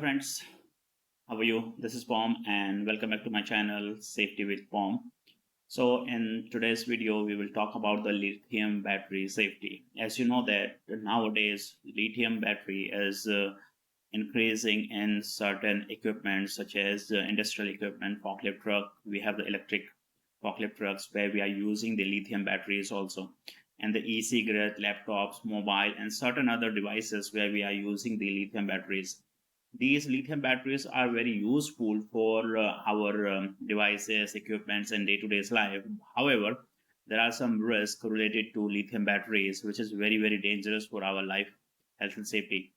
Friends, how are you? This is Pom and welcome back to my channel Safety with Pom. So in today's video we will talk about the lithium battery safety. As you know that nowadays lithium battery is increasing in certain equipment such as industrial equipment, forklift truck. We have the electric forklift trucks where we are using the lithium batteries also, and the e-cigarette, laptops, mobile and certain other devices where we are using the lithium batteries. These lithium batteries are very useful for our devices, equipments, and day-to-day life. However, there are some risks related to lithium batteries, which is very, very dangerous for our life, health, and safety,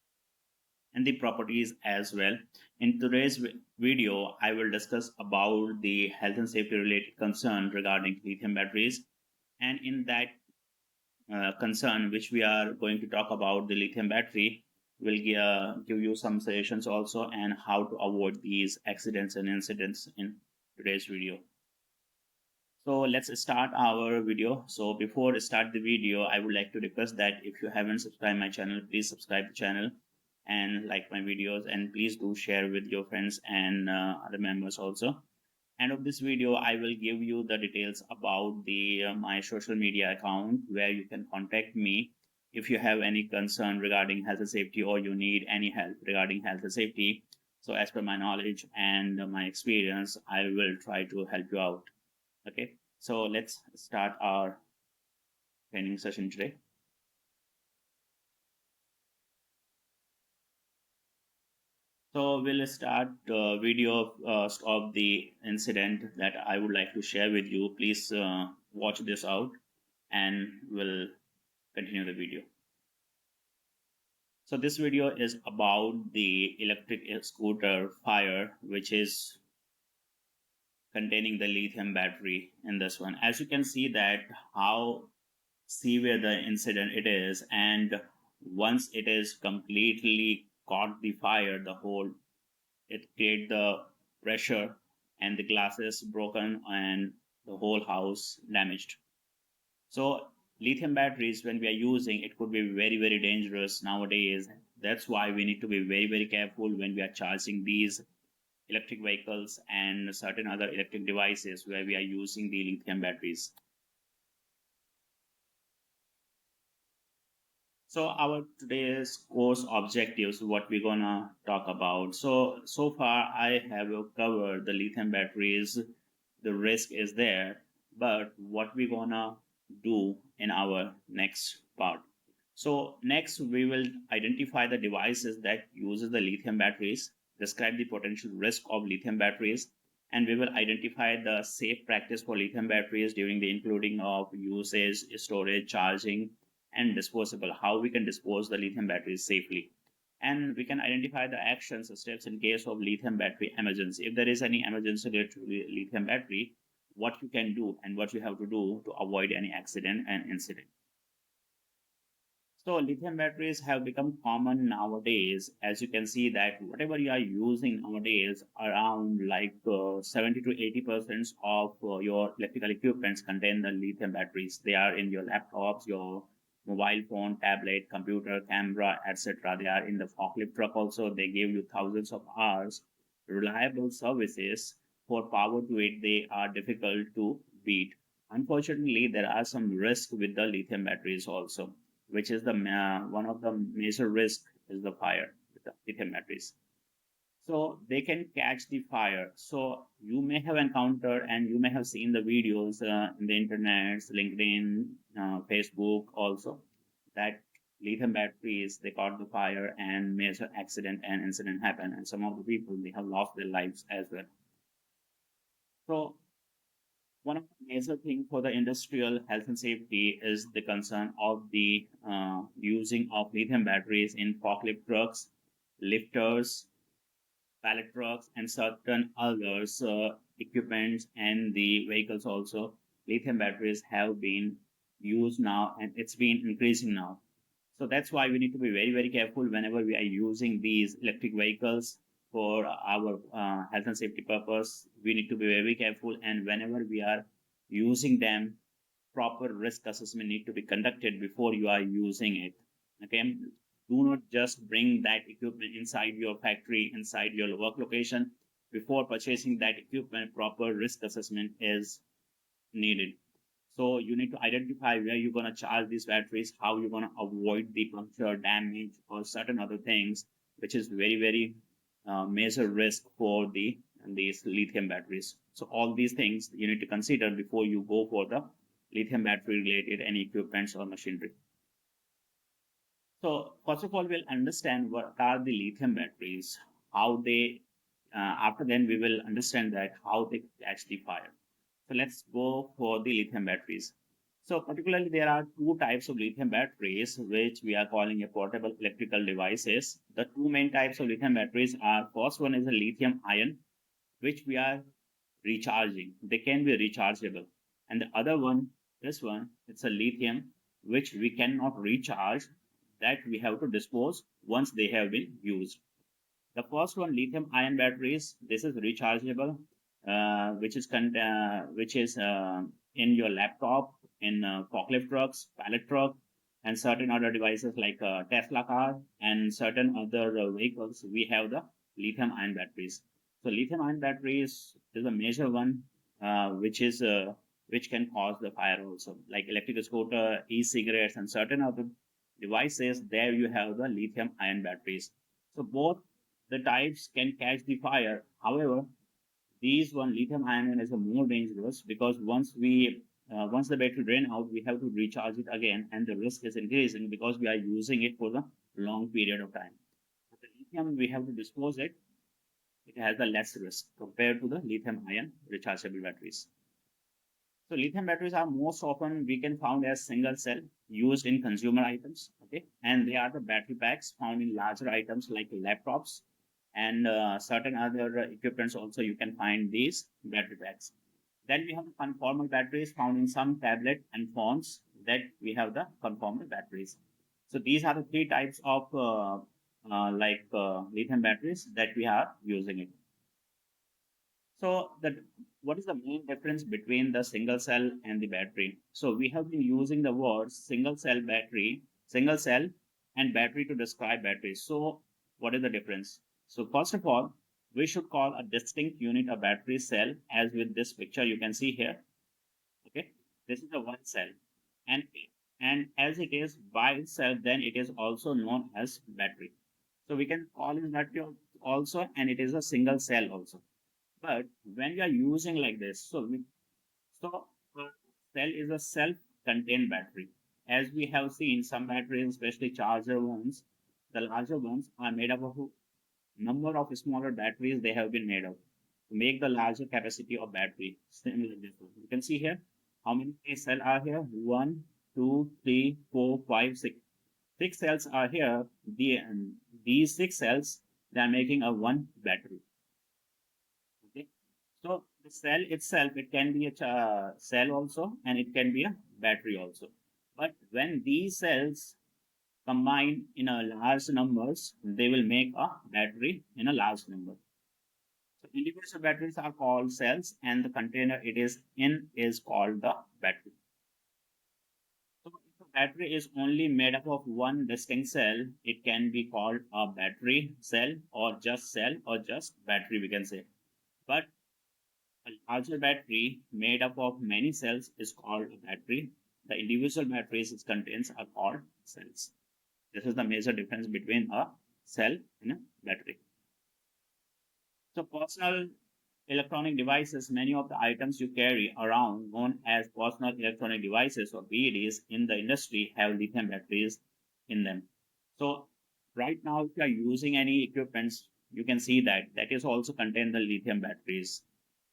and the properties as well. In today's video, I will discuss about the health and safety related concern regarding lithium batteries, and in that concern, which we are going to talk about the lithium battery, will give you some suggestions also and how to avoid these accidents and incidents in today's video. So let's start our video. So before I start the video, I would like to request that if you haven't subscribed my channel, please subscribe the channel and like my videos, and please do share with your friends and other members also. End of this video, I will give you the details about the my social media account where you can contact me if you have any concern regarding health and safety, or you need any help regarding health and safety. So as per my knowledge and my experience, I will try to help you out. Okay, so let's start our training session today. So we'll start the video of the incident that I would like to share with you. Please watch this out and we'll continue the video. So this video is about the electric scooter fire, which is containing the lithium battery in this one. As you can see that how severe the incident it is, and once it is completely caught the fire, the whole it create the pressure and the glasses broken and the whole house damaged. So lithium batteries, when we are using, it could be very, very dangerous nowadays. That's why we need to be very, very careful when we are charging these electric vehicles and certain other electric devices where we are using the lithium batteries. So our today's course objectives, what we're gonna talk about. So far I have covered the lithium batteries. The risk is there, but what we're gonna do in our next part. So next we will identify the devices that uses the lithium batteries, describe the potential risk of lithium batteries, and we will identify the safe practice for lithium batteries during the including of usage, storage, charging, and disposable, how we can dispose the lithium batteries safely, and we can identify the actions steps in case of lithium battery emergency. If there is any emergency related to lithium battery, what you can do and what you have to do to avoid any accident and incident. So lithium batteries have become common nowadays. As you can see that whatever you are using nowadays, around like 70 to 80% of your electrical equipments contain the lithium batteries. They are in your laptops, your mobile phone, tablet, computer, camera, etc. They are in the forklift truck also. They give you thousands of hours. Reliable services for power to it, they are difficult to beat. Unfortunately, there are some risks with the lithium batteries also, which is the one of the major risk is the fire with the lithium batteries. So they can catch the fire. So you may have encountered and you may have seen the videos in the internet, LinkedIn, Facebook also, that lithium batteries they caught the fire and major accident and incident happen, and some of the people they have lost their lives as well. So one of the major things for the industrial health and safety is the concern of the using of lithium batteries in forklift trucks, lifters, pallet trucks, and certain others equipments and the vehicles also. Lithium batteries have been used now, and it's been increasing now. So that's why we need to be very, very careful whenever we are using these electric vehicles for our health and safety purpose. We need to be very careful, and whenever we are using them, proper risk assessment need to be conducted before you are using it. Okay, do not just bring that equipment inside your factory, inside your work location. Before purchasing that equipment, proper risk assessment is needed. So you need to identify where you're going to charge these batteries, how you're going to avoid the puncture, damage, or certain other things, which is very, very major risk for these lithium batteries. So all these things you need to consider before you go for the lithium battery related any equipments or machinery. So first of all, we'll understand what are the lithium batteries, how they. After then, we will understand that how they catch the fire. So let's go for the lithium batteries. So particularly there are two types of lithium batteries which we are calling a portable electrical devices. The two main types of lithium batteries are first one is a lithium ion which we are recharging. They can be rechargeable. And the other one, this one, it's a lithium which we cannot recharge that we have to dispose once they have been used. The first one, lithium-ion batteries. This is rechargeable, which is in your laptop, in forklift trucks, pallet truck, and certain other devices like Tesla car and certain other vehicles. We have the lithium-ion batteries. So lithium-ion batteries is a major one, which can cause the fire also, like electric scooter, e-cigarettes, and certain other devices. There you have the lithium-ion batteries. So both the types can catch the fire. However, these one lithium ion is a more dangerous because once the battery drain out, we have to recharge it again, and the risk is increasing because we are using it for the long period of time. With the lithium, we have to dispose it. It has a less risk compared to the lithium ion rechargeable batteries. So lithium batteries are most often we can found as single cell used in consumer items. Okay, and they are the battery packs found in larger items like laptops and certain other equipments. Also, you can find these battery packs. Then we have the conformal batteries found in some tablet and phones. That we have the conformal batteries. So these are the three types of lithium batteries that we are using it. So that what is the main difference between the single cell and the battery? So we have been using the words single cell and battery to describe batteries. So what is the difference? So first of all, we should call a distinct unit a battery cell as with this picture you can see here. Okay, this is a one cell, and as it is by itself, then it is also known as battery. So we can call it battery also, and it is a single cell also. But when we are using like this, so a cell is a self-contained battery. As we have seen, some batteries, especially charger ones, the larger ones are made up of a number of smaller batteries they have been made of to make the larger capacity of battery. Similar this one. You can see here how many cells are here. One, two, three, four, five, six. Six cells are here. These six cells they are making a one battery. Okay. So the cell itself, it can be a cell also, and it can be a battery also. But when these cells combine in a large numbers, they will make a battery in a large number. So individual batteries are called cells, and the container it is in is called the battery. So if a battery is only made up of one distinct cell, it can be called a battery cell, or just battery, we can say. But a larger battery made up of many cells is called a battery. The individual batteries it contains are called cells. This is the major difference between a cell and a battery. So personal electronic devices, many of the items you carry around known as personal electronic devices or PEDs in the industry have lithium batteries in them. So right now, if you are using any equipments, you can see that is also contain the lithium batteries.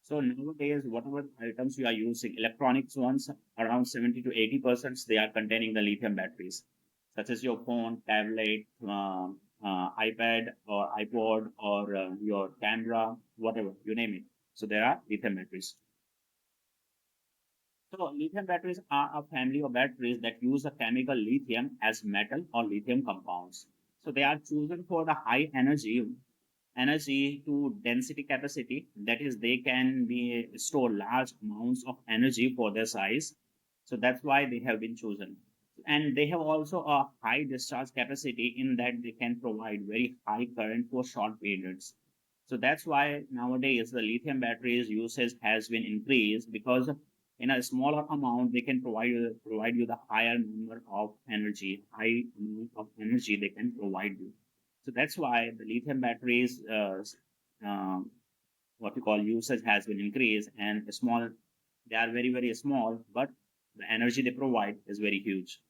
So nowadays, whatever items you are using, electronics ones around 70 to 80%, they are containing the lithium batteries, such as your phone, tablet, iPad or iPod or your camera, whatever you name it. So there are lithium batteries. So lithium batteries are a family of batteries that use the chemical lithium as metal or lithium compounds. So they are chosen for the high energy to density capacity. That is, they can be store large amounts of energy for their size. So that's why they have been chosen. And they have also a high discharge capacity in that they can provide very high current for short periods. So that's why nowadays the lithium batteries usage has been increased, because in a smaller amount they can provide you the higher number of energy, high amount of energy they can provide you. So that's why the lithium batteries, uh, what we call usage, has been increased, and small, they are very very small, but the energy they provide is very huge.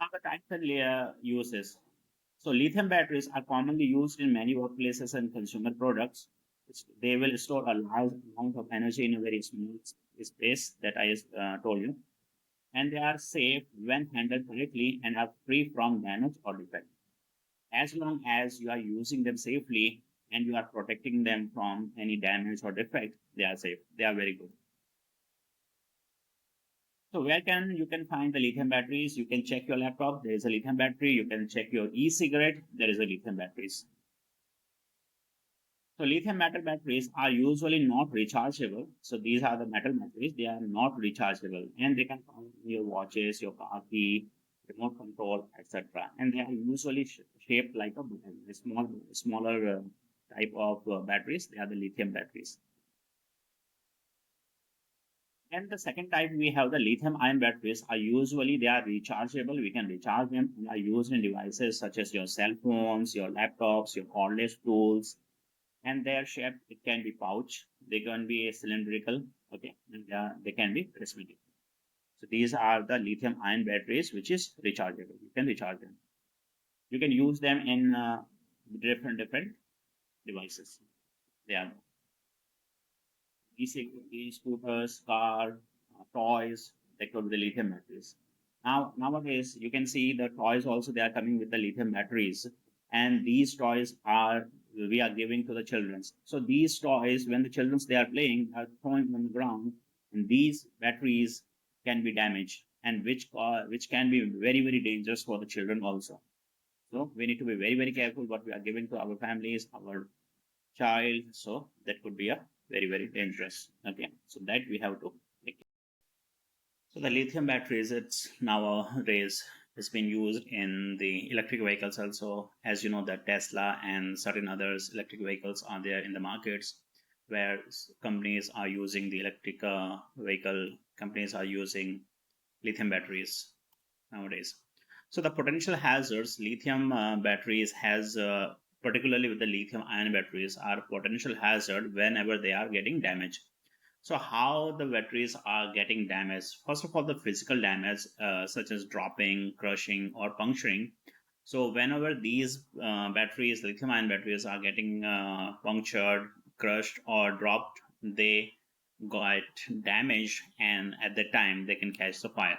Now the practical uses. So lithium batteries are commonly used in many workplaces and consumer products. They will store a large amount of energy in a very small space that I told you, and they are safe when handled correctly and are free from damage or defect. As long as you are using them safely and you are protecting them from any damage or defect, they are safe. They are very good. So where can you can find the lithium batteries? You can check your laptop. There is a lithium battery. You can check your e-cigarette. There is a lithium batteries. So lithium metal batteries are usually not rechargeable. So these are the metal batteries. They are not rechargeable, and they can found in your watches, your car key, remote control, etc. And they are usually shaped like a smaller type of batteries. They are the lithium batteries. And the second type, we have the lithium ion batteries. Are usually they are rechargeable. We can recharge them and are used in devices such as your cell phones, your laptops, your cordless tools. And their shape, it can be pouch. They can be cylindrical. Okay, and they can be prismatic. So these are the lithium ion batteries, which is rechargeable. You can recharge them. You can use them in different devices. They are e-scooters, car, toys, they could be the lithium batteries. Nowadays, you can see the toys also, they are coming with the lithium batteries. And these toys are, we are giving to the children. So these toys, when the children, they are playing, are throwing on the ground, and these batteries can be damaged, and which can be very, very dangerous for the children also. So we need to be very, very careful what we are giving to our families, our child. So that could be a very, very dangerous. Okay, so that we have to take. So the lithium batteries, it's nowadays has been used in the electric vehicles also. As you know, that Tesla and certain others electric vehicles are there in the markets, where companies are using the electric vehicle companies are using lithium batteries nowadays. So the potential hazards, lithium batteries has, particularly with the lithium ion batteries, are potential hazard whenever they are getting damaged. So how the batteries are getting damaged? First of all, the physical damage, such as dropping, crushing, or puncturing. So whenever these batteries, lithium ion batteries, are getting punctured, crushed, or dropped, they got damaged, and at that time they can catch the fire.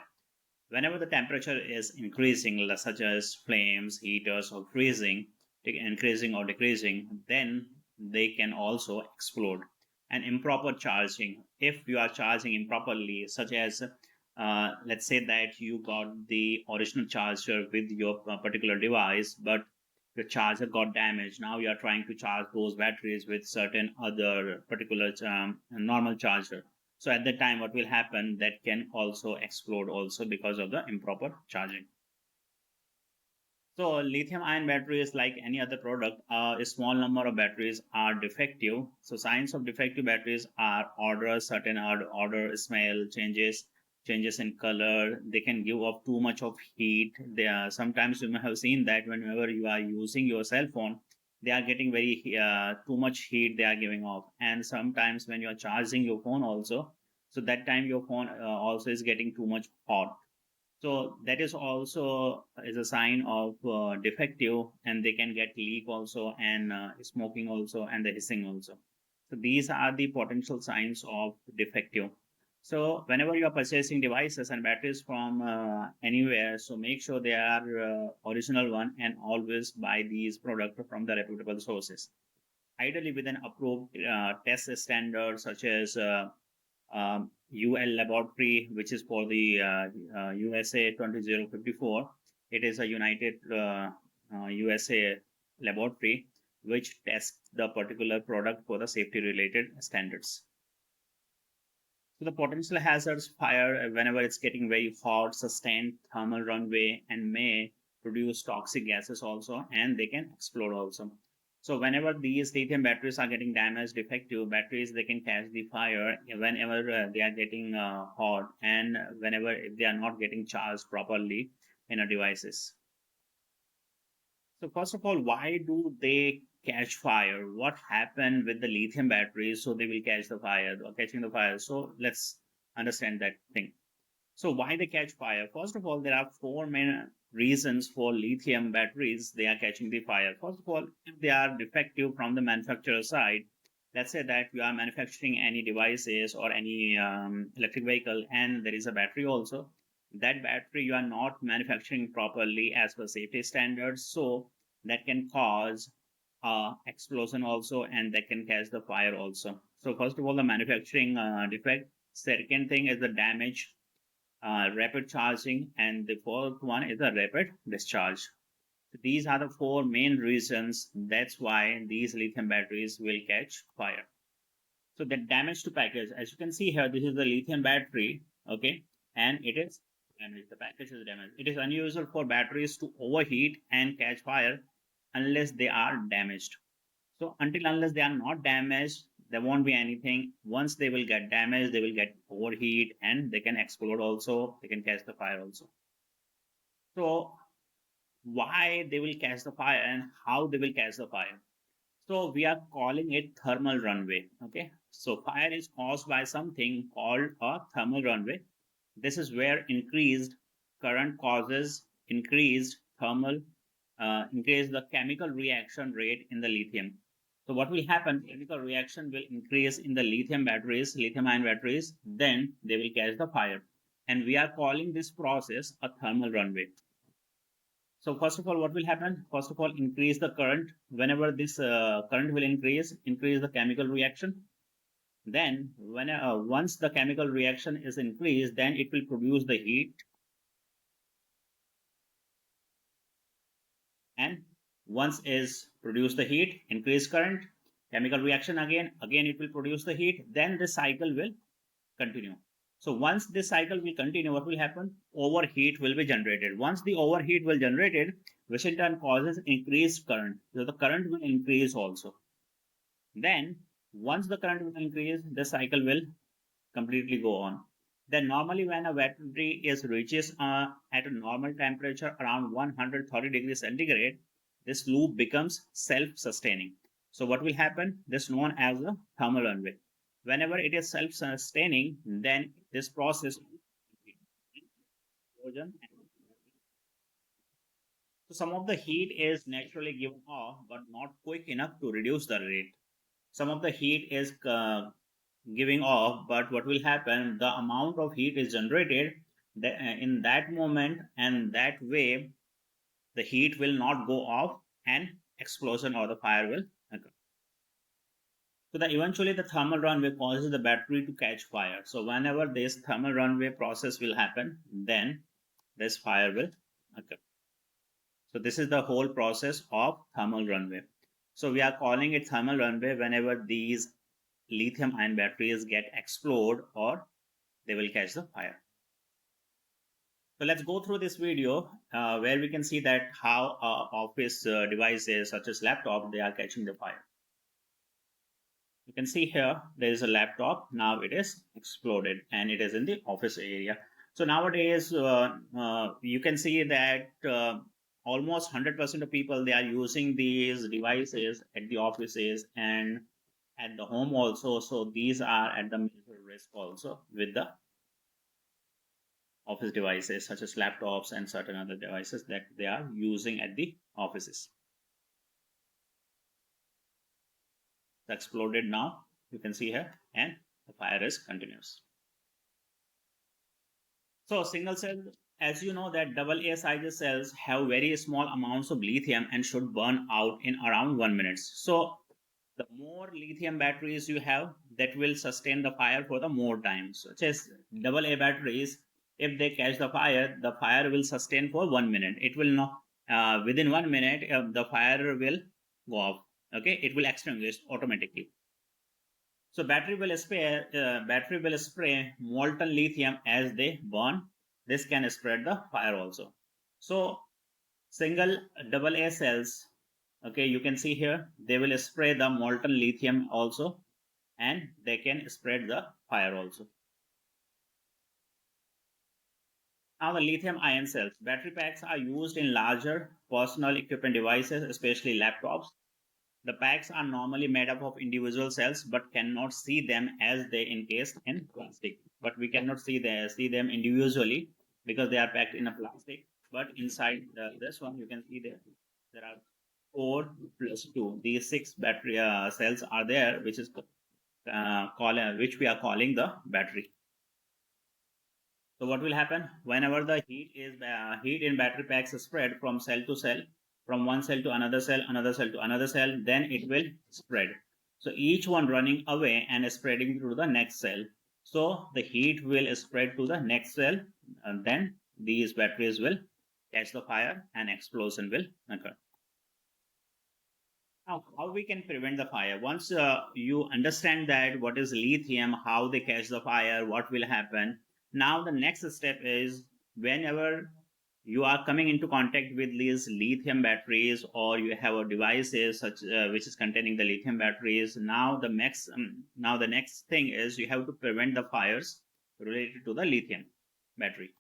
Whenever the temperature is increasing, such as flames, heaters, or freezing, increasing or decreasing, then they can also explode. And improper charging, if you are charging improperly, such as let's say that you got the original charger with your particular device, but your charger got damaged. Now you are trying to charge those batteries with certain other particular normal charger. So at that time, what will happen, that can also explode also because of the improper charging. So lithium ion batteries, like any other product, a small number of batteries are defective. So signs of defective batteries are certain order, smell changes, changes in color. They can give off too much of heat. They are, sometimes you may have seen that whenever you are using your cell phone, they are getting very too much heat they are giving off. And sometimes when you are charging your phone also, so that time your phone also is getting too much hot. So that is also is a sign of defective, and they can get leak also, and smoking also, and the hissing also. So these are the potential signs of defective. So whenever you are purchasing devices and batteries from anywhere, so make sure they are original one, and always buy these products from the reputable sources. Ideally with an approved test standard, such as UL laboratory, which is for the USA 20054. It is a United USA laboratory which tests the particular product for the safety related standards. So the potential hazards fire whenever it's getting very hot, sustained thermal runaway, and may produce toxic gases also, and they can explode also. So whenever these lithium batteries are getting damaged, defective batteries, they can catch the fire whenever they are getting hot, and whenever if they are not getting charged properly in a devices. So first of all, why do they catch fire? What happened with the lithium batteries so they will catch the fire or catching the fire? So let's understand that thing. So why they catch fire? First of all, there are four main reasons for lithium batteries they are catching the fire. First of all, if they are defective from the manufacturer side, let's say that you are manufacturing any devices or any electric vehicle and there is a battery also. That battery you are not manufacturing properly as per safety standards, so that can cause explosion also, and that can catch the fire also. So first of all, the manufacturing defect. Second thing is the damage, rapid charging, and the fourth one is a rapid discharge. So these are the four main reasons. That's why these lithium batteries will catch fire. So the damage to package, as you can see here, this is the lithium battery, okay, and it is damaged. The package is damaged. It is unusual for batteries to overheat and catch fire unless they are damaged. So until unless they are not damaged, there won't be anything. Once they will get damaged, they will get overheat and they can explode also. They can catch the fire also. So why they will catch the fire and how they will catch the fire? So we are calling it thermal runaway. Okay. So fire is caused by something called a thermal runaway. This is where increased current causes increase the chemical reaction rate in the lithium. So what will happen? Chemical reaction will increase in the lithium batteries, lithium ion batteries, then they will catch the fire. And we are calling this process a thermal runaway. So first of all, what will happen? First of all, increase the current. Whenever this current will increase the chemical reaction. Then, once the chemical reaction is increased, then it will produce the heat. And once is produce the heat, increase current, chemical reaction again it will produce the heat. Then the cycle will continue. So once this cycle will continue, what will happen? Overheat will be generated. Once the overheat will generated, which in turn causes increased current. So the current will increase also. Then once the current will increase, the cycle will completely go on. Then normally when a battery is reaches at a normal temperature around 130 degrees centigrade, this loop becomes self-sustaining. So what will happen? This is known as a thermal runaway. Whenever it is self-sustaining, then this process. So some of the heat is naturally given off, but not quick enough to reduce the rate. Some of the heat is giving off, but what will happen? The amount of heat is generated in that moment, and that way the heat will not go off and explosion or the fire will occur. So that eventually the thermal runaway causes the battery to catch fire. So whenever this thermal runaway process will happen, then this fire will occur. So this is the whole process of thermal runaway. So we are calling it thermal runaway whenever these lithium ion batteries get explode or they will catch the fire. So let's go through this video where we can see that how office devices such as laptop, they are catching the fire. You can see here there is a laptop. Now it is exploded and it is in the office area. So nowadays you can see that almost 100% of people, they are using these devices at the offices and at the home also. So these are at the major risk also with the office devices such as laptops and certain other devices that they are using at the offices. It's exploded now, you can see here, and the fire is continuous. So single cell, as you know that double A size cells have very small amounts of lithium and should burn out in around 1 minute. So the more lithium batteries you have, that will sustain the fire for the more time. Such as double A batteries, if they catch the fire will sustain for 1 minute. It will not within 1 minute the fire will go off. Okay, it will extinguish automatically. So battery will spray molten lithium as they burn. This can spread the fire also. So single double A cells, okay, you can see here, they will spray the molten lithium also, and they can spread the fire also. Now the lithium ion cells. Battery packs are used in larger personal equipment devices, especially laptops. The packs are normally made up of individual cells but cannot see them as they encased in plastic. But we cannot see them individually because they are packed in a plastic. But inside this one, you can see there are four plus two. These six battery cells are there, which is which we are calling the battery. So what will happen whenever the heat in battery packs is spread from cell to cell, from one cell to another cell, another cell to another cell, then it will spread. So each one running away and spreading through the next cell. So the heat will spread to the next cell, and then these batteries will catch the fire and explosion will occur. Now, how we can prevent the fire? Once you understand that what is lithium, how they catch the fire, what will happen. Now, the next step is whenever you are coming into contact with these lithium batteries, or you have a devices such which is containing the lithium batteries. Now the next thing is you have to prevent the fires related to the lithium battery.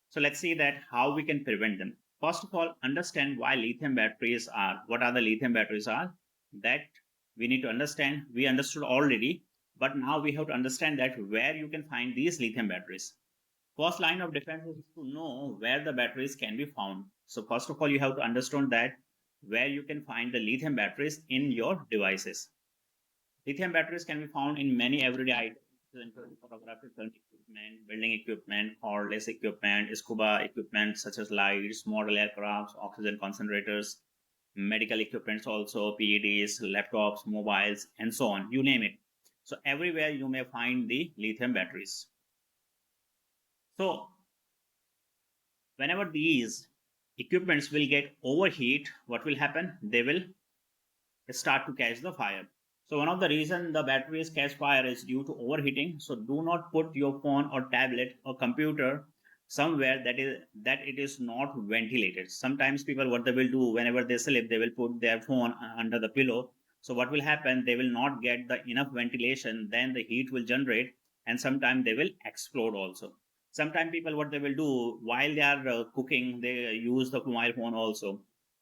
So let's see that how we can prevent them. First of all, understand why lithium batteries are. What are the lithium batteries are? That we need to understand. We understood already, but now we have to understand that where you can find these lithium batteries. First line of defense is to know where the batteries can be found. So first of all, you have to understand that where you can find the lithium batteries in your devices. Lithium batteries can be found in many everyday items, including photographical equipment, building equipment, cordless equipment, scuba equipment such as lights, model aircrafts, oxygen concentrators, medical equipments also, PEDs, laptops, mobiles, and so on. You name it. So everywhere you may find the lithium batteries. So whenever these equipments will get overheat, what will happen? They will start to catch the fire. So one of the reason the batteries catch fire is due to overheating. So do not put your phone or tablet or computer somewhere that it is not ventilated. Sometimes people what they will do whenever they sleep, they will put their phone under the pillow. So what will happen? They will not get the enough ventilation. Then the heat will generate, and sometimes they will explode also. Sometimes people what they will do while they are cooking, they use the mobile phone also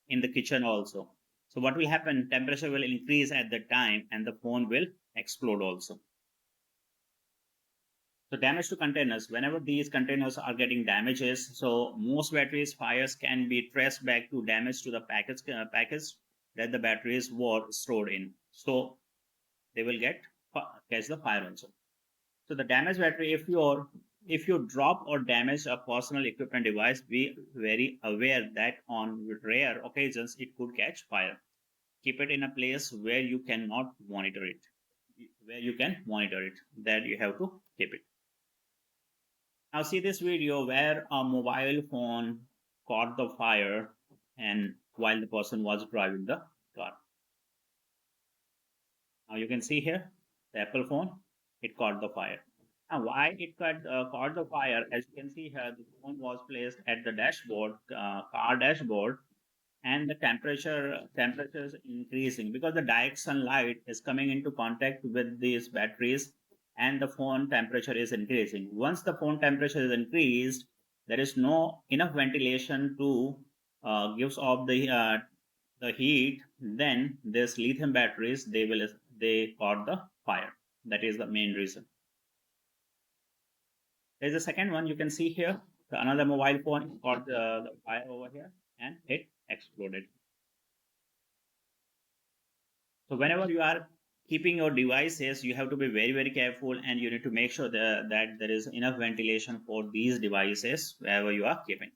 in the kitchen also. So what will happen? Temperature will increase at that time and the phone will explode also. So damage to containers. Whenever these containers are getting damages, so most batteries fires can be traced back to damage to the package that the batteries were stored in. So they will catch the fire also. So the damaged battery, if you drop or damage a personal equipment device, be very aware that on rare occasions it could catch fire. Keep it in a place where you cannot monitor it, where you can monitor it, that you have to keep it. Now see this video where a mobile phone caught the fire and while the person was driving the car. Now you can see here the Apple phone, it caught the fire. Now why it caught the fire? As you can see here, the phone was placed at the dashboard, car dashboard, and the temperature is increasing because the direct sunlight is coming into contact with these batteries, and the phone temperature is increasing. Once the phone temperature is increased, there is no enough ventilation to gives off the heat. Then this lithium batteries they caught the fire. That is the main reason. There's a second one you can see here. Another mobile phone caught the fire over here and it exploded. So whenever you are keeping your devices, you have to be very, very careful, and you need to make sure that there is enough ventilation for these devices wherever you are keeping.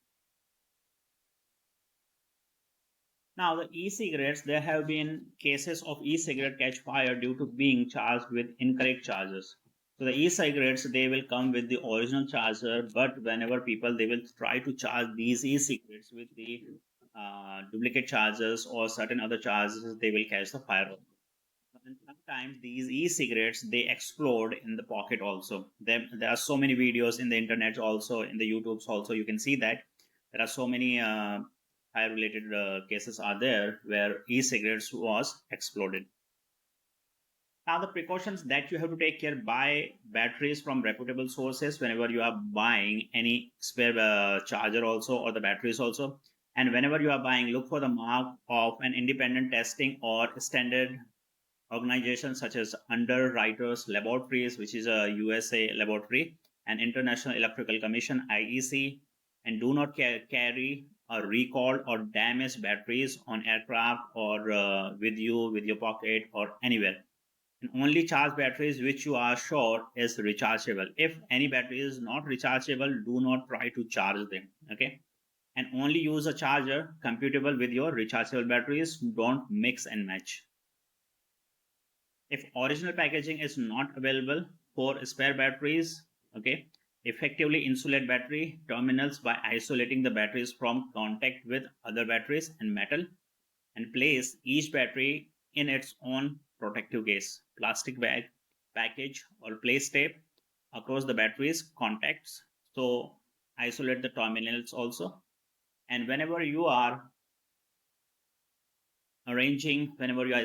Now, the e-cigarettes, there have been cases of e-cigarette catch fire due to being charged with incorrect charges. So the e-cigarettes, they will come with the original charger, but whenever people, they will try to charge these e-cigarettes with the duplicate chargers or certain other charges, they will catch the fire. And sometimes these e-cigarettes they explode in the pocket also. There are so many videos in the internet also, in the YouTubes also. You can see that there are so many fire related cases are there where e-cigarettes was exploded. Now the precautions that you have to take care: buy batteries from reputable sources whenever you are buying any spare charger also, or the batteries also. And whenever you are buying, look for the mark of an independent testing or standard organizations such as Underwriters Laboratories, which is a USA laboratory, and International Electrical Commission (IEC), and do not carry or recalled or damaged batteries on aircraft or with you, with your pocket or anywhere. And only charge batteries which you are sure is rechargeable. If any battery is not rechargeable, do not try to charge them. Okay, and only use a charger compatible with your rechargeable batteries. Don't mix and match. If original packaging is not available for spare batteries, okay, effectively insulate battery terminals by isolating the batteries from contact with other batteries and metal, and place each battery in its own protective case, plastic bag, package, or place tape across the batteries contacts. So isolate the terminals also. And whenever you are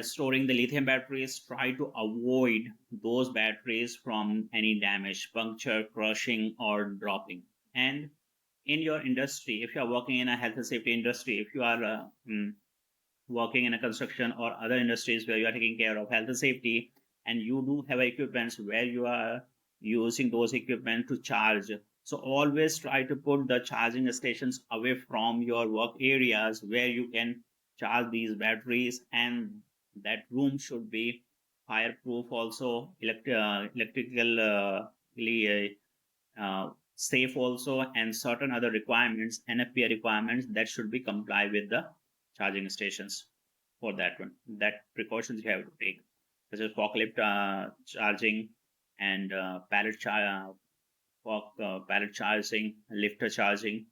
storing the lithium batteries, try to avoid those batteries from any damage, puncture, crushing, or dropping. And in your industry, if you are working in a health and safety industry, if you are working in a construction or other industries where you are taking care of health and safety, and you do have equipments where you are using those equipment to charge, so always try to put the charging stations away from your work areas where you can charge these batteries. And that room should be fireproof also, electrical safe also, and certain other requirements, NFPA requirements, that should be comply with the charging stations. For that one, that precautions you have to take, such as forklift charging, and pallet charging, lifter charging.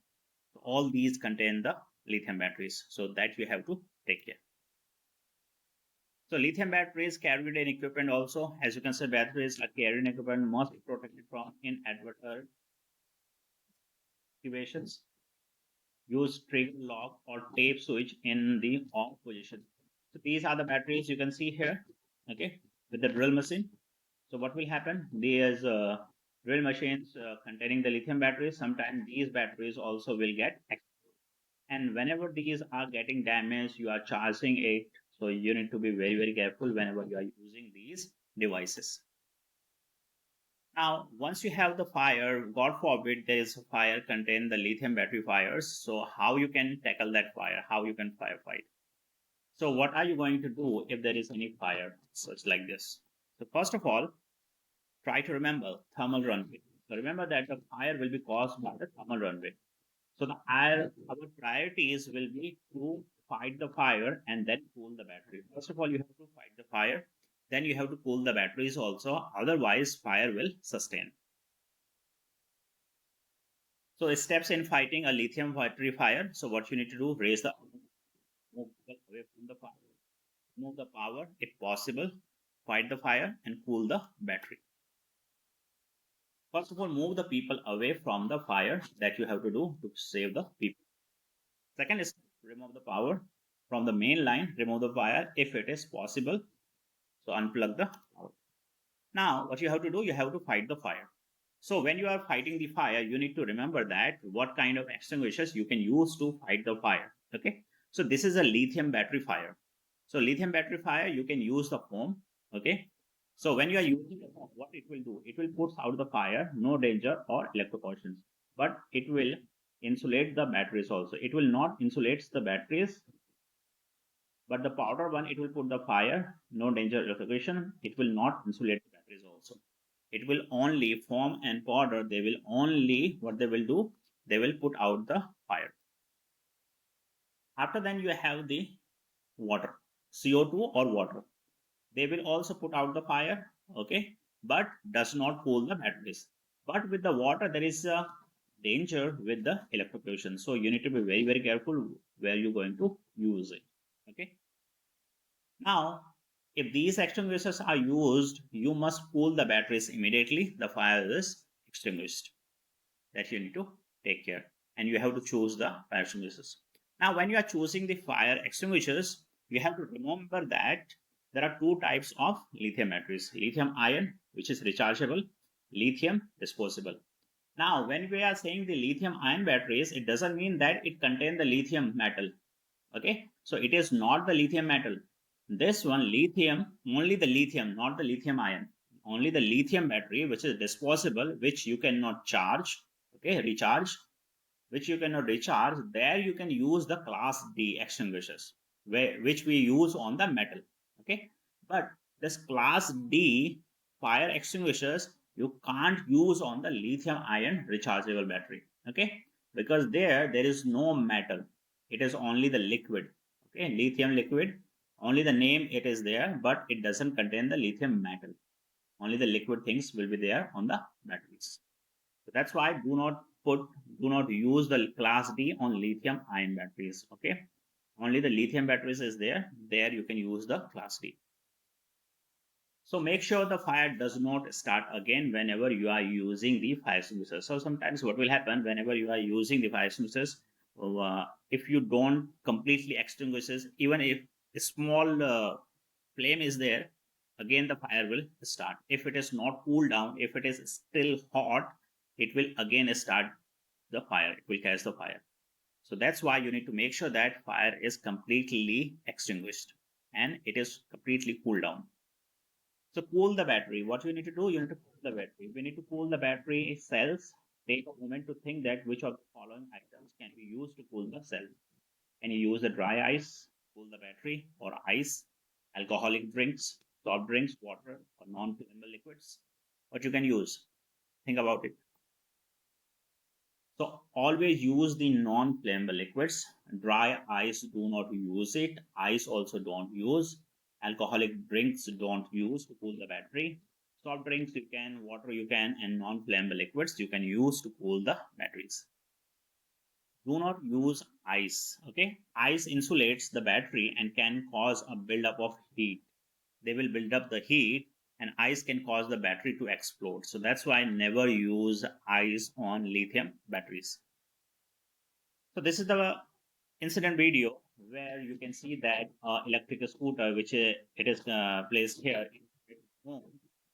All these contain the lithium batteries, so that you have to take care. So lithium batteries carried in equipment also. As you can see, batteries are carried in equipment must be protected from inadvertent activations. Use trigger lock or tape switch in the off position. So these are the batteries you can see here, okay, with the drill machine. So what will happen? There's drill machines containing the lithium batteries. Sometimes these batteries also will get exploded. And whenever these are getting damaged, you are charging it. So you need to be very, very careful whenever you are using these devices. Now, once you have the fire, God forbid there is a fire contain the lithium battery fires. So how you can tackle that fire? How you can firefight? So what are you going to do if there is any fire? So it's like this. So first of all, try to remember thermal runaway. So remember that the fire will be caused by the thermal runaway. So our priorities will be to fight the fire and then cool the battery. First of all, you have to fight the fire. Then you have to cool the batteries also. Otherwise, fire will sustain. So steps in fighting a lithium battery fire. So what you need to do, raise the move people away from the fire, move the power if possible, fight the fire and cool the battery. First of all, move the people away from the fire, that you have to do to save the people. Second is remove the power from the main line, remove the wire if it is possible. So unplug the power. Now, what you have to do, you have to fight the fire. So when you are fighting the fire, you need to remember that what kind of extinguishers you can use to fight the fire. Okay. So this is a lithium battery fire. So lithium battery fire, you can use the foam. Okay. So when you are using the foam, what it will do, it will put out the fire, no danger or electrocutions, but it will insulate the batteries also. It will not insulate the batteries, but the powder one, it will put the fire, no danger electrocution. It will not insulate the batteries also. It will only foam and powder. They will only, what they will do, they will put out the fire. After then you have the water, CO2 or water. They will also put out the fire, okay, but does not cool the batteries. But with the water, there is a danger with the electrocution. So you need to be very, very careful where you're going to use it. Okay. Now, If these extinguishers are used, you must cool the batteries immediately the fire is extinguished. That you need to take care, and you have to choose the fire extinguishers. Now when you are choosing the fire extinguishers, you have to remember that there are two types of lithium batteries: lithium ion, which is rechargeable; lithium disposable. Now when we are saying the lithium ion batteries, it doesn't mean that it contains the lithium metal. Okay, so it is not the lithium metal. This one, lithium, only the lithium, not the lithium ion, only the lithium battery, which is disposable, which you cannot charge. Okay, recharge, which you cannot recharge. There you can use the class D extinguishers, which we use on the metal. Okay, but this class D fire extinguishers you can't use on the lithium ion rechargeable battery. Okay, because there is no metal, it is only the liquid. Okay, lithium liquid, only the name it is there, but it doesn't contain the lithium metal. Only the liquid things will be there on the batteries. So that's why do not use the class D on lithium ion batteries. Okay, only the lithium batteries is there. There you can use the class D. So make sure the fire does not start again whenever you are using the fire extinguisher. So sometimes what will happen whenever you are using the fire extinguishers, if you don't completely extinguishes, even if a small flame is there, again the fire will start. If it is not cooled down, if it is still hot, it will again start the fire. It will catch the fire. So that's why you need to make sure that fire is completely extinguished and it is completely cooled down. So cool the battery. What you need to do, you need to cool the battery. We need to cool the battery cells. Take a moment to think that which of the following items can be used to cool the cell. Can you use the dry ice, cool the battery, or ice, alcoholic drinks, soft drinks, water, or non-flammable liquids? What you can use? Think about it. So always use the non-flammable liquids. Dry ice, do not use it. Ice also don't use. Alcoholic drinks don't use to cool the battery. Soft drinks you can, water you can, and non-flammable liquids you can use to cool the batteries. Do not use ice. Okay, ice insulates the battery and can cause a buildup of heat. They will build up the heat, and ice can cause the battery to explode. So that's why never use ice on lithium batteries. So this is the incident video where you can see that electric scooter, which it is placed here in home,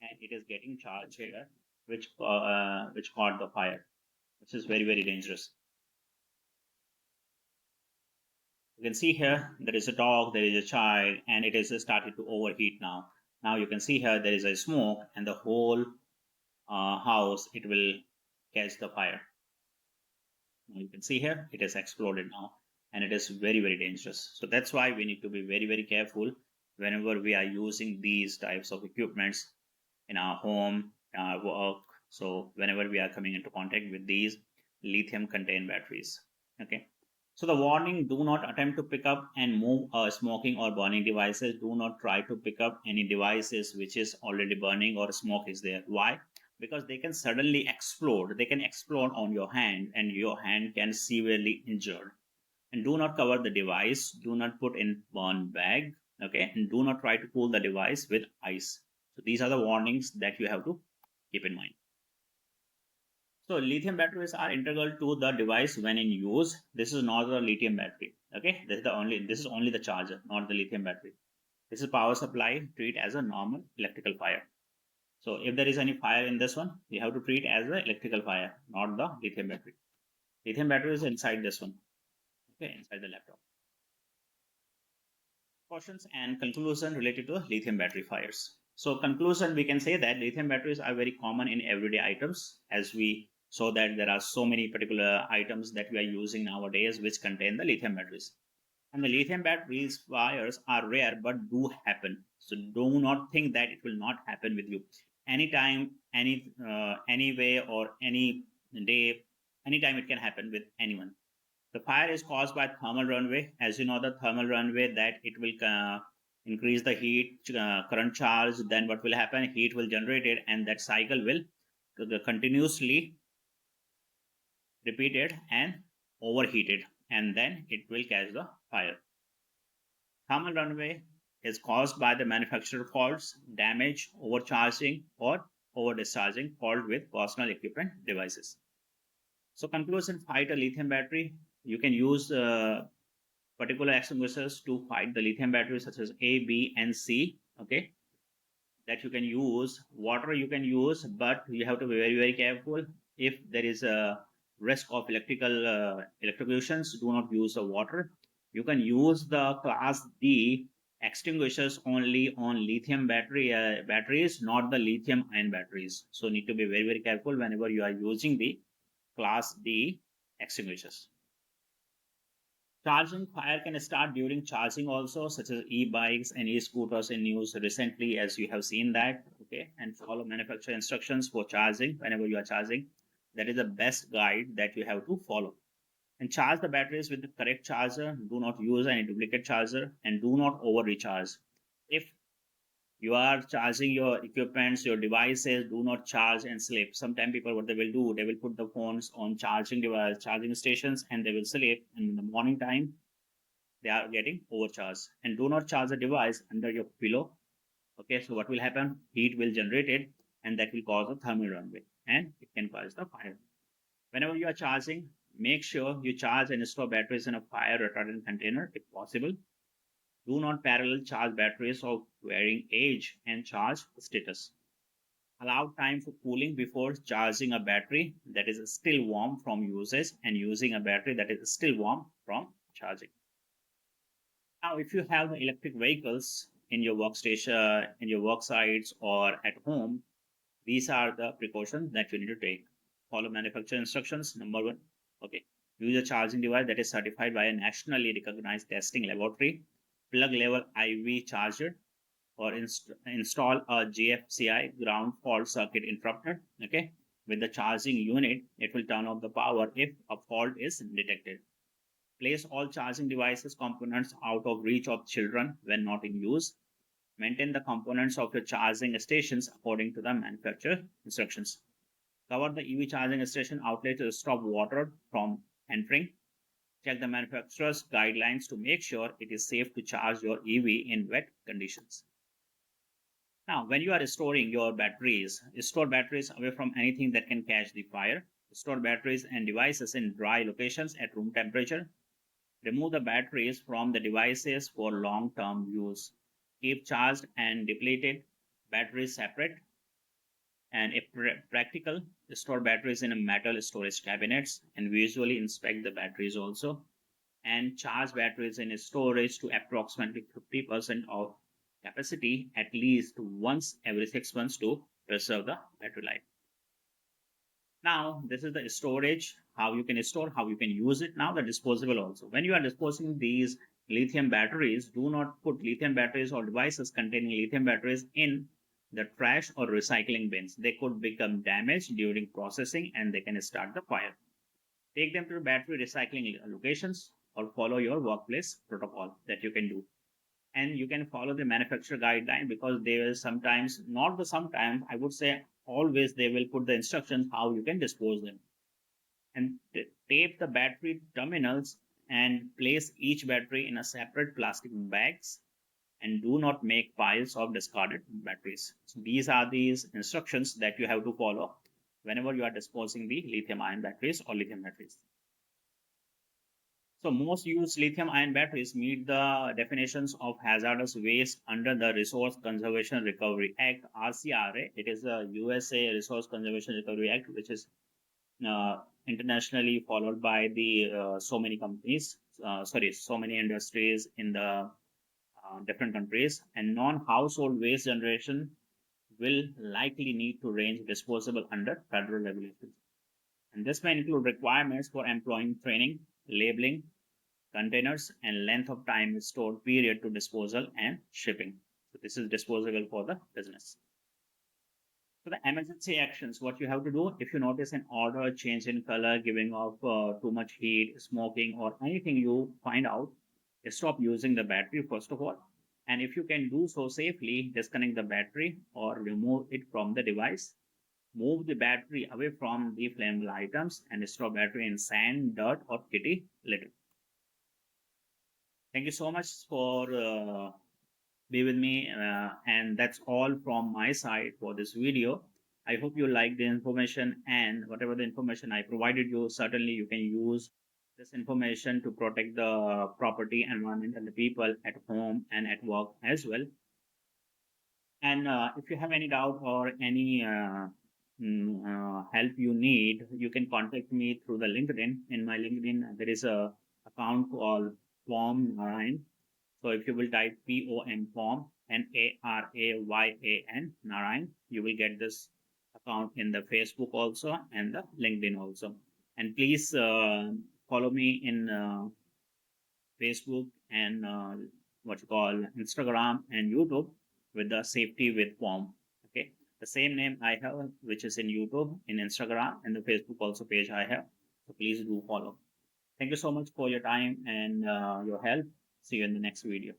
and it is getting charged here, which caught the fire, which is very dangerous. You can see here there is a dog, there is a child, and it is started to overheat now. Now you can see here there is a smoke, and the whole house it will catch the fire. Now you can see here it has exploded now, and it is very dangerous. So that's why we need to be very careful whenever we are using these types of equipments in our home, our work. So whenever we are coming into contact with these lithium contained batteries. Okay. So the warning: do not attempt to pick up and move smoking or burning devices. Do not try to pick up any devices which is already burning or smoke is there. Why? Because they can suddenly explode. They can explode on your hand and your hand can severely injured. And do not cover the device. Do not put in burn bag. Okay. And do not try to cool the device with ice. So these are the warnings that you have to keep in mind. So lithium batteries are integral to the device when in use. This is not the lithium battery. Okay. This is only the charger, not the lithium battery. This is power supply. Treat as a normal electrical fire. So if there is any fire in this one, you have to treat as the electrical fire, not the lithium battery. Lithium battery is inside this one, okay, inside the laptop. Cautions and conclusion related to lithium battery fires. So conclusion, we can say that lithium batteries are very common in everyday items, as we saw that there are so many particular items that we are using nowadays which contain the lithium batteries. And the lithium batteries fires are rare but do happen. So do not think that it will not happen with you. Anytime, any way or any day, anytime it can happen with anyone. The fire is caused by thermal runaway. As you know, the thermal runaway that it will increase the heat, current charge. Then what will happen? Heat will generate it, and that cycle will continuously repeated and overheated, and then it will catch the fire. Thermal runaway is caused by the manufacturer faults, damage, overcharging, or over discharging fault with personal equipment devices. So conclusion: fight a lithium battery. You can use particular extinguishers to fight the lithium batteries such as A, B, and C. Okay, that you can use. Water you can use, but you have to be very, very careful. If there is a risk of electrocutions, do not use the water. You can use the class D extinguishers only on lithium batteries, not the lithium ion batteries. So need to be very, very careful whenever you are using the class D extinguishers. Charging fire can start during charging also, such as e-bikes and e-scooters in news recently, as you have seen that. Okay, and follow manufacturer instructions for charging whenever you are charging. That is the best guide that you have to follow. And charge the batteries with the correct charger. Do not use any duplicate charger and do not over recharge. If you are charging your equipments, your devices, do not charge and sleep. Sometimes people, what they will do, they will put the phones on charging device, charging stations, and they will sleep. And in the morning time, they are getting overcharged. And do not charge the device under your pillow. Okay, so what will happen? Heat will generate it, and that will cause a thermal runaway, and it can cause the fire. Whenever you are charging, make sure you charge and store batteries in a fire retardant container if possible. Do not parallel charge batteries of varying age and charge status. Allow time for cooling before charging a battery that is still warm from usage and using a battery that is still warm from charging. Now, if you have the electric vehicles in your workstation, in your work sites, or at home, these are the precautions that you need to take. Follow manufacturer instructions. Number one, okay, use a charging device that is certified by a nationally recognized testing laboratory. Plug level IV charger or install a GFCI ground fault circuit interrupter. Okay, with the charging unit, it will turn off the power if a fault is detected. Place all charging devices components out of reach of children when not in use. Maintain the components of your charging stations according to the manufacturer instructions. Cover the EV charging station outlet to stop water from entering. Check the manufacturer's guidelines to make sure it is safe to charge your EV in wet conditions. Now, when you are storing your batteries, store batteries away from anything that can catch the fire. Store batteries and devices in dry locations at room temperature. Remove the batteries from the devices for long-term use. Keep charged and depleted batteries separate. And if practical, store batteries in a metal storage cabinets and visually inspect the batteries also. And charge batteries in storage to approximately 50% of capacity at least once every 6 months to preserve the battery life. Now, this is the storage, how you can store, how you can use it. Now, the disposable also. When you are disposing these lithium batteries, do not put lithium batteries or devices containing lithium batteries in the trash or recycling bins. They could become damaged during processing and they can start the fire. Take them to battery recycling locations or follow your workplace protocol that you can do. And you can follow the manufacturer guideline because they will sometimes, not the sometimes, I would say always, they will put the instructions how you can dispose them. And tape the battery terminals and place each battery in a separate plastic bags and do not make piles of discarded batteries. So these are these instructions that you have to follow whenever you are disposing the lithium ion batteries or lithium batteries. So most used lithium-ion batteries meet the definitions of hazardous waste under the Resource Conservation Recovery Act (RCRA). It is the USA Resource Conservation Recovery Act, which is internationally followed by the so many companies, so many industries in the different countries. And non-household waste generation will likely need to range disposable under federal regulations. And this may include requirements for employing training, labeling, containers, and length of time stored period to disposal and shipping. So this is disposable for the business. So the emergency actions, what you have to do if you notice an odor, change in color, giving off too much heat, smoking, or anything you find out, stop using the battery first of all. And if you can do so safely, disconnect the battery or remove it from the device. Move the battery away from the flammable items and store battery in sand, dirt, or kitty litter. Thank you so much for be with me. And that's all from my side for this video. I hope you like the information, and whatever the information I provided you, certainly you can use this information to protect the property, environment, and the people at home and at work as well. And if you have any doubt or any help you need, you can contact me through the LinkedIn. In my LinkedIn, there is a account called Form 9. So if you will type POM Form NARAYAN Narayan, you will get this account in the Facebook also and the LinkedIn also. And please follow me in Facebook and what you call Instagram and YouTube with the Safety with Form. Okay, the same name I have, which is in YouTube, in Instagram, and the Facebook also page I have. So please do follow. Thank you so much for your time and your help. See you in the next video.